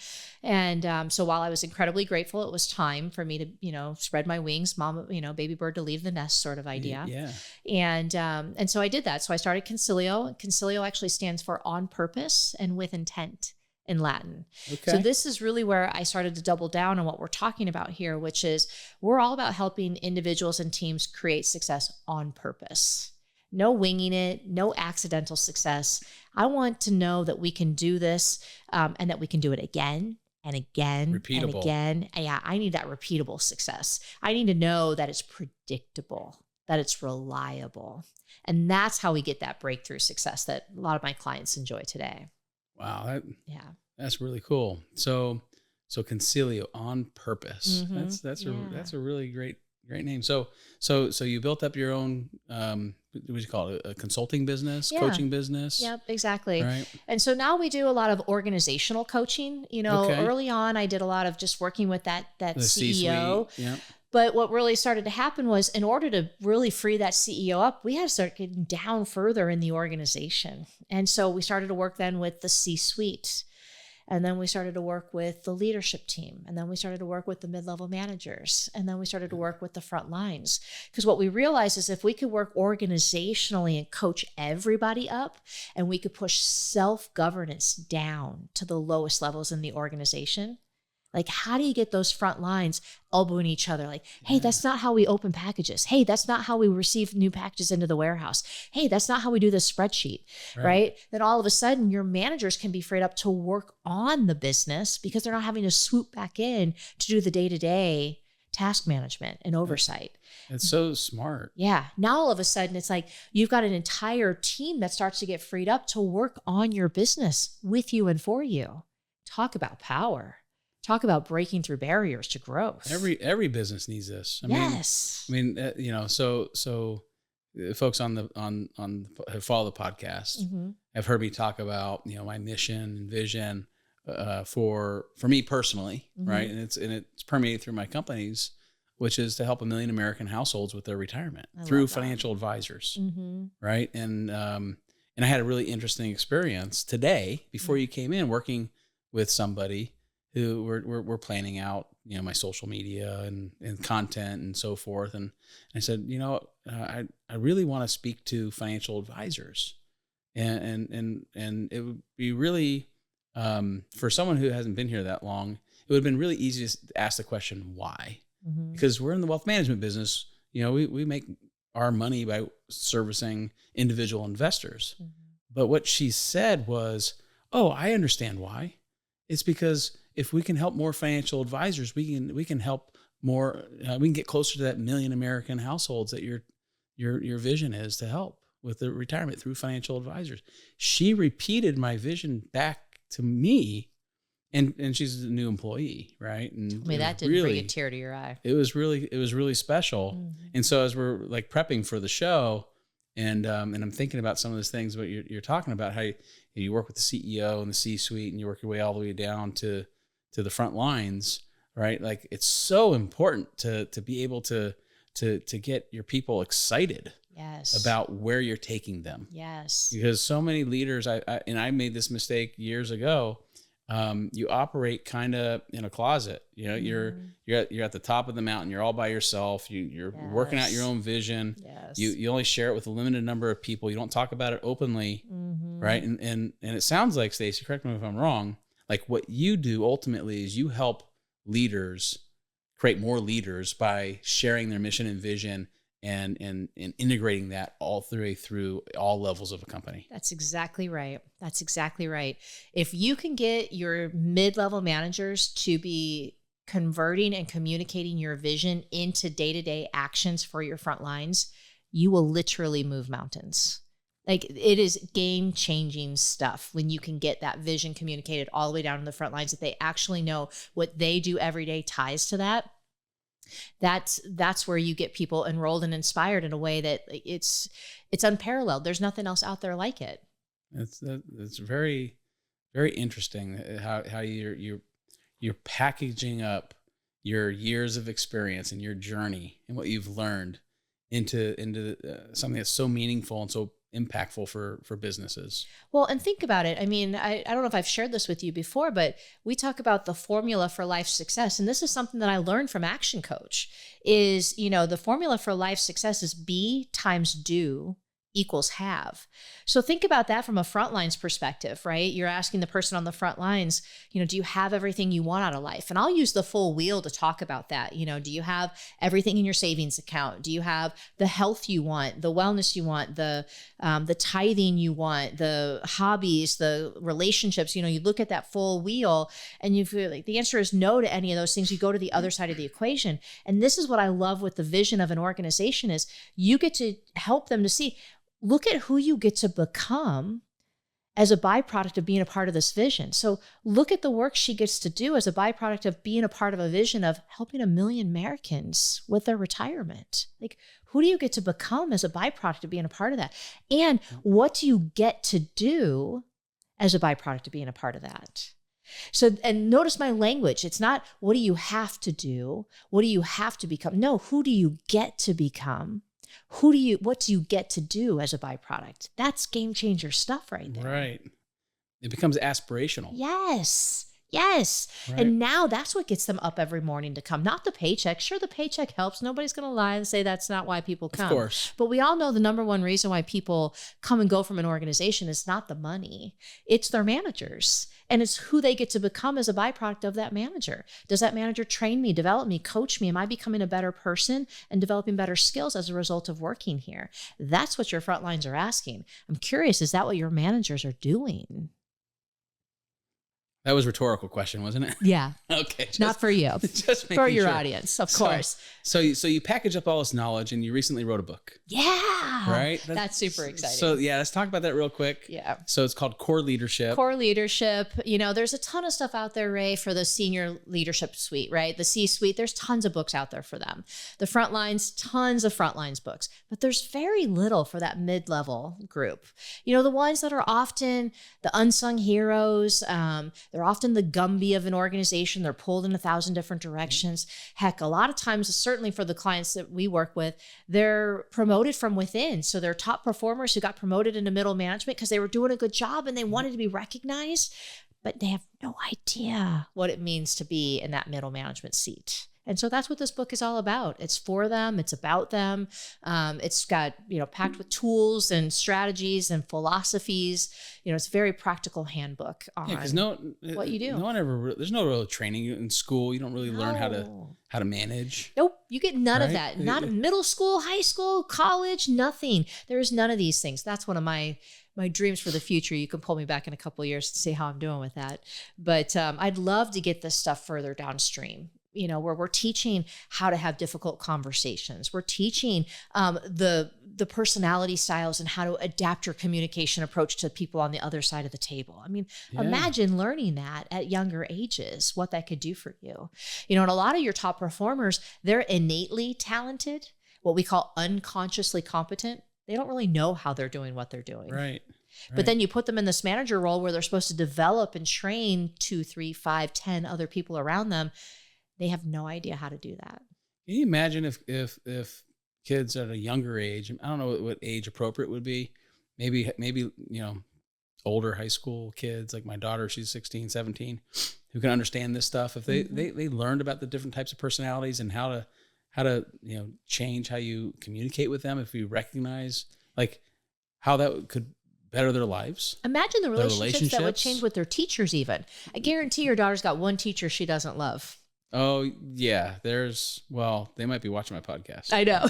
And so while I was incredibly grateful, it was time for me to spread my wings, baby bird to leave the nest sort of idea. Yeah. And so I did that. So I started Concilio. Concilio actually stands for on purpose and with intent in Latin. Okay. So this is really where I started to double down on what we're talking about here, which is we're all about helping individuals and teams create success on purpose. No winging it, no accidental success. I want to know that we can do this and that we can do it again and again Repeatable. and again. Yeah, I need that repeatable success. I need to know that it's predictable, that it's reliable. And that's how we get that breakthrough success that a lot of my clients enjoy today. Wow. That's really cool. So Concilio, on purpose. Mm-hmm. That's a really great name. So you built up your own, what do you call it? A consulting business, coaching business. Yep, exactly. Right. And so now we do a lot of organizational coaching. Okay. Early on, I did a lot of just working with that The CEO. C-suite. Yep. But what really started to happen was in order to really free that CEO up, we had to start getting down further in the organization. And so we started to work then with the C-suite. And then we started to work with the leadership team. And then we started to work with the mid-level managers. And then we started to work with the front lines. Because what we realized is if we could work organizationally and coach everybody up, and we could push self-governance down to the lowest levels in the organization, like, how do you get those front lines elbowing each other? Like, hey, that's not how we open packages. Hey, that's not how we receive new packages into the warehouse. Hey, that's not how we do this spreadsheet, right? Then all of a sudden, your managers can be freed up to work on the business because they're not having to swoop back in to do the day-to-day task management and oversight. It's so smart. Yeah. Now, all of a sudden, it's like you've got an entire team that starts to get freed up to work on your business with you and for you. Talk about power. Talk about breaking through barriers to growth. Every business needs this. I mean, so folks on who follow the podcast have heard me talk about, my mission and vision for me personally, right? And it's permeated through my companies, which is to help 1 million American households with their retirement through financial advisors, right? And I had a really interesting experience today before you came in, working with somebody who we're planning out, my social media and content and so forth. And I said, I really want to speak to financial advisors, and it would be really, for someone who hasn't been here that long, it would have been really easy to ask the question, why? Because we're in the wealth management business. We make our money by servicing individual investors. But what she said was, oh, I understand why. It's because if we can help more financial advisors, we can help more. We can get closer to that 1 million American households that your vision is to help with the retirement through financial advisors. She repeated my vision back to me, and she's a new employee, right? And that didn't bring a tear to your eye. It was really special. And so as we're like prepping for the show, and I'm thinking about some of those things, what you're talking about, how you work with the CEO and the C-suite, and you work your way all the way down to the front lines, right? Like, it's so important to be able to get your people excited about where you're taking them. Yes. Because so many leaders, I made this mistake years ago. You operate kind of in a closet. You're at the top of the mountain. You're all by yourself. You're working out your own vision. Yes. You only share it with a limited number of people. You don't talk about it openly, right? And it sounds like, Stacey, correct me if I'm wrong, like what you do ultimately is you help leaders create more leaders by sharing their mission and vision and integrating that all through all levels of a company. That's exactly right. That's exactly right. If you can get your mid-level managers to be converting and communicating your vision into day-to-day actions for your front lines, you will literally move mountains. Like, it is game-changing stuff when you can get that vision communicated all the way down to the front lines, that they actually know what they do every day ties to that. That's where you get people enrolled and inspired in a way that it's unparalleled. There's nothing else out there like it. It's very, very interesting how you're packaging up your years of experience and your journey and what you've learned into something that's so meaningful and so impactful for businesses. Well, and think about it. I mean, I don't know if I've shared this with you before, but we talk about the formula for life success. And this is something that I learned from Action Coach is, the formula for life success is be times do equals have. So think about that from a front lines perspective, right? You're asking the person on the front lines, do you have everything you want out of life? And I'll use the full wheel to talk about that. Do you have everything in your savings account? Do you have the health you want, the wellness you want, the tithing you want, the hobbies, the relationships? You look at that full wheel and you feel like the answer is no to any of those things. You go to the other side of the equation. And this is what I love with the vision of an organization is you get to help them to see, look at who you get to become as a byproduct of being a part of this vision. So look at the work she gets to do as a byproduct of being a part of a vision of helping 1 million Americans with their retirement. Like, who do you get to become as a byproduct of being a part of that? And what do you get to do as a byproduct of being a part of that? So, and notice my language. It's not, what do you have to do? What do you have to become? No, who do you get to become? What do you get to do as a byproduct? That's game changer stuff right there. Right. It becomes aspirational. Yes. Right. And now that's what gets them up every morning to come, not the paycheck. Sure, the paycheck helps. Nobody's going to lie and say that's not why people come. Of course. But we all know the number one reason why people come and go from an organization is not the money. It's their managers. And it's who they get to become as a byproduct of that manager. Does that manager train me, develop me, coach me? Am I becoming a better person and developing better skills as a result of working here? That's what your front lines are asking. I'm curious, is that what your managers are doing? That was a rhetorical question, wasn't it? Yeah. Okay. Not for you, just for your sure. audience, of course. So you package up all this knowledge, and you recently wrote a book. Yeah. Right? That's super exciting. So yeah, let's talk about that real quick. Yeah. So it's called Core Leadership. Core Leadership. There's a ton of stuff out there, Ray, for the senior leadership suite, right? The C-suite, there's tons of books out there for them. The front lines, tons of front lines books, but there's very little for that mid-level group. The ones that are often the unsung heroes, they're often the Gumby of an organization. They're pulled in 1,000 different directions. Heck, a lot of times, certainly for the clients that we work with, they're promoted from within. So they're top performers who got promoted into middle management because they were doing a good job and they wanted to be recognized, but they have no idea what it means to be in that middle management seat. And so that's what this book is all about. It's for them. It's about them. It's got, packed with tools and strategies and philosophies. It's a very practical handbook on what you do. There's no real training in school. You don't really learn how to manage. Nope. You get none of that. Not in middle school, high school, college, nothing. There is none of these things. That's one of my dreams for the future. You can pull me back in a couple of years to see how I'm doing with that. But I'd love to get this stuff further downstream. Where we're teaching how to have difficult conversations. We're teaching the personality styles and how to adapt your communication approach to people on the other side of the table. Imagine learning that at younger ages, what that could do for you. And a lot of your top performers, they're innately talented, what we call unconsciously competent. They don't really know how they're doing what they're doing. Right. But then you put them in this manager role where they're supposed to develop and train 2, 3, 5, 10 other people around them. They have no idea how to do that. Can you imagine if kids at a younger age, I don't know what age appropriate would be, maybe older high school kids, like my daughter, she's 16, 17, who can understand this stuff. If they learned about the different types of personalities and how to change how you communicate with them, if you recognize like how that could better their lives. Imagine the relationships that would change with their teachers even. I guarantee your daughter's got one teacher she doesn't love. Oh yeah, they might be watching my podcast. I know.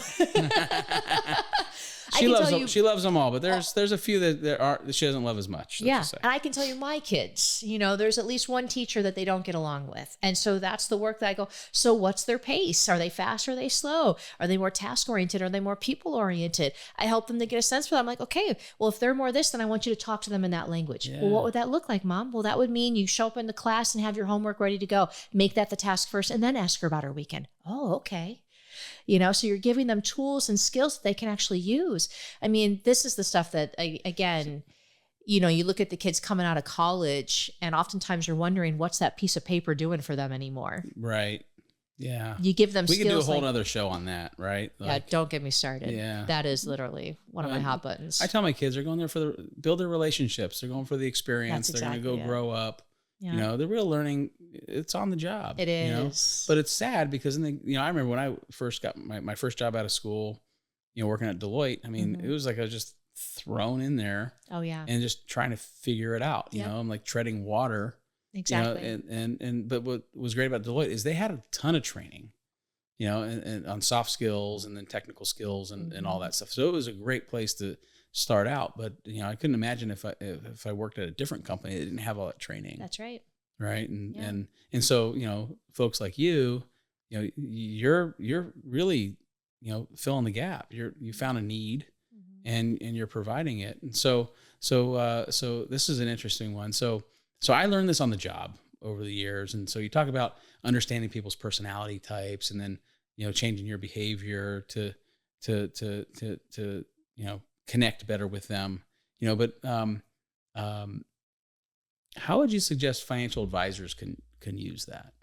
She loves them all, but there's a few that she doesn't love as much. Yeah, and I can tell you my kids, there's at least one teacher that they don't get along with. And so that's the work that I go, so what's their pace? Are they fast? Or are they slow? Are they more task-oriented? Are they more people-oriented? I help them to get a sense for that. I'm like, okay, well, if they're more this, then I want you to talk to them in that language. Yeah. Well, what would that look like, Mom? Well, that would mean you show up in the class and have your homework ready to go. Make that the task first and then ask her about her weekend. Oh, okay. So you're giving them tools and skills that they can actually use. This is the stuff that, again, you look at the kids coming out of college and oftentimes you're wondering what's that piece of paper doing for them anymore. Right. Yeah. You give them skills. We can do a whole other show on that, right? Yeah, don't get me started. Yeah. That is literally one of my hot buttons. I tell my kids they're going there build their relationships. They're going for the experience. They're going to go grow up. Yeah. The real learning, it's on the job. It is. But it's sad because I remember when I first got my first job out of school, working at Deloitte, it was like I was just thrown in there. Oh yeah. And just trying to figure it out. I'm like treading water. Exactly. But what was great about Deloitte is they had a ton of training, and on soft skills and then technical skills and all that stuff. So it was a great place to start out, but I couldn't imagine if I worked at a different company that didn't have all that training. That's right. Right. And so, folks like you're really, filling the gap. You found a need and you're providing it. And so this is an interesting one. So I learned this on the job over the years. And so you talk about understanding people's personality types and then, changing your behavior to connect better with them, but how would you suggest financial advisors can use that,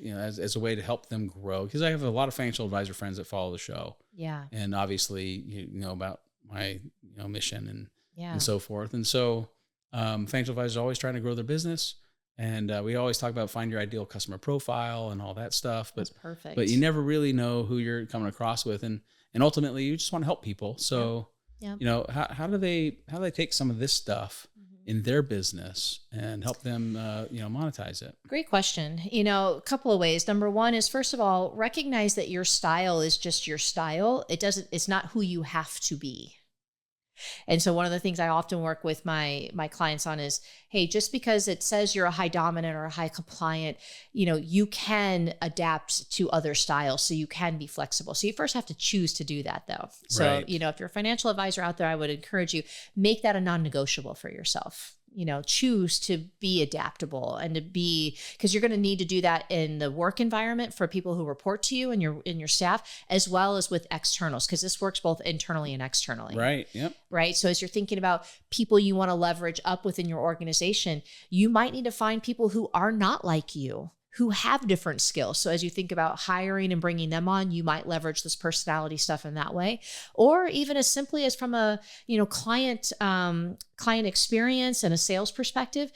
as a way to help them grow? Because I have a lot of financial advisor friends that follow the show. Yeah. And obviously, you know about my mission and so forth. And so financial advisors are always trying to grow their business. And we always talk about find your ideal customer profile and all that stuff. But, that's perfect. But you never really know who you're coming across with. And ultimately you just want to help people. So, how do they take some of this stuff in their business and help them, monetize it? Great question. A couple of ways. Number one is, first of all, recognize that your style is just your style. It's not who you have to be. And so one of the things I often work with my clients on is, hey, just because it says you're a high dominant or a high compliant, you can adapt to other styles. So you can be flexible. So you first have to choose to do that though. So, Right. If you're a financial advisor out there, I would encourage you, make that a non-negotiable for yourself. Choose to be adaptable and to be, because you're going to need to do that in the work environment for people who report to you and your staff, as well as with externals, because this works both internally and externally. Right. Yep. Right. So as you're thinking about people you want to leverage up within your organization, you might need to find people who are not like you, who have different skills. So as you think about hiring and bringing them on, you might leverage this personality stuff in that way, or even as simply as from a, client experience and a sales perspective,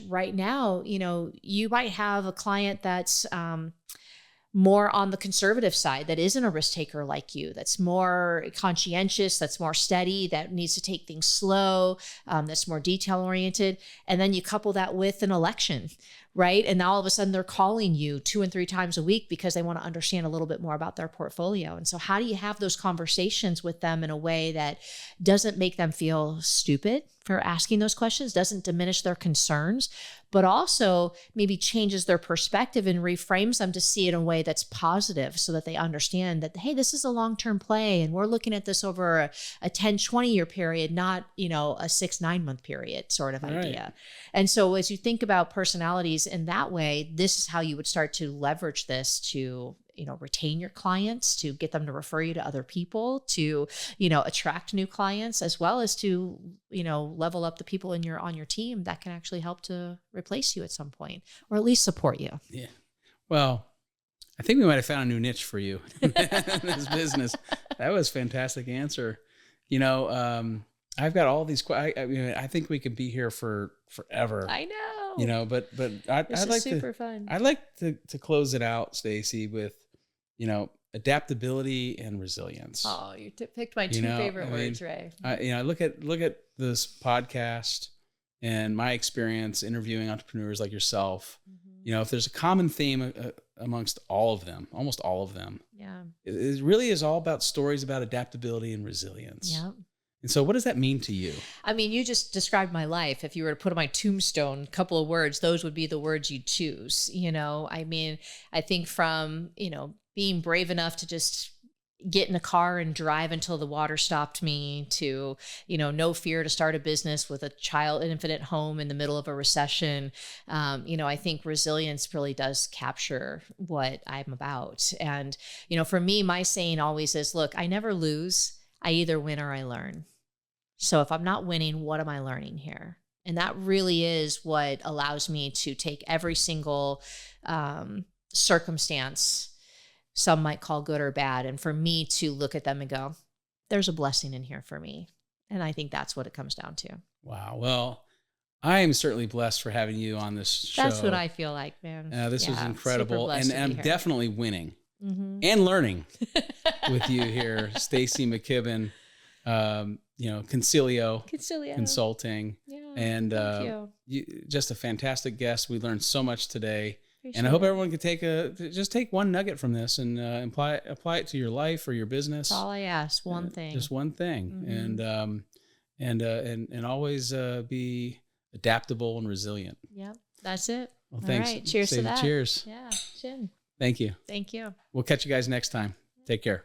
right now, you might have a client that's, more on the conservative side, that isn't a risk taker like you, that's more conscientious, that's more steady, that needs to take things slow, that's more detail oriented. And then you couple that with an election, right? And now all of a sudden they're calling you 2 and 3 times a week because they want to understand a little bit more about their portfolio. And so how do you have those conversations with them in a way that doesn't make them feel stupid for asking those questions, doesn't diminish their concerns, but also maybe changes their perspective and reframes them to see it in a way that's positive, so that they understand that, hey, this is a long-term play and we're looking at this over a 10, 20-year period, not, a 6-9 month period sort of idea. Right. And so as you think about personalities in that way, this is how you would start to leverage this to, retain your clients, to get them to refer you to other people, to, attract new clients, as well as to, level up the people on your team that can actually help to replace you at some point, or at least support you. Yeah. Well, I think we might have found a new niche for you in this business. That was a fantastic answer. I've got all these. I think we could be here for forever. I know. But I'd like super fun. I'd like to close it out, Stacey, with adaptability and resilience. Oh, you picked my two favorite words, Ray. I look at this podcast and my experience interviewing entrepreneurs like yourself. Mm-hmm. If there's a common theme amongst all of them, almost all of them, yeah, it really is all about stories about adaptability and resilience. Yeah. And so what does that mean to you? I mean, you just described my life. If you were to put on my tombstone a couple of words, those would be the words you'd choose. I mean, I think from, being brave enough to just get in a car and drive until the water stopped me, to, no fear to start a business with an infant at home in the middle of a recession. I think resilience really does capture what I'm about. And, for me, my saying always is, look, I never lose. I either win or I learn. So if I'm not winning, what am I learning here? And that really is what allows me to take every single circumstance, some might call good or bad, and for me to look at them and go, there's a blessing in here for me. And I think that's what it comes down to. Wow. Well, I am certainly blessed for having you on this show. That's what I feel like, man. This was incredible. And I'm definitely winning and learning with you here, Stacey McKibbin, Concilio Consulting. Yeah, and thank you. Just a fantastic guest. We learned so much today. Appreciate I hope everyone can take one nugget from this and apply it to your life or your business. That's all I ask. One thing. Just one thing. And always be adaptable and resilient. Yep. That's it. Well, thanks. All right. Cheers to that. Cheers. Yeah. Chin. Thank you. Thank you. We'll catch you guys next time. Take care.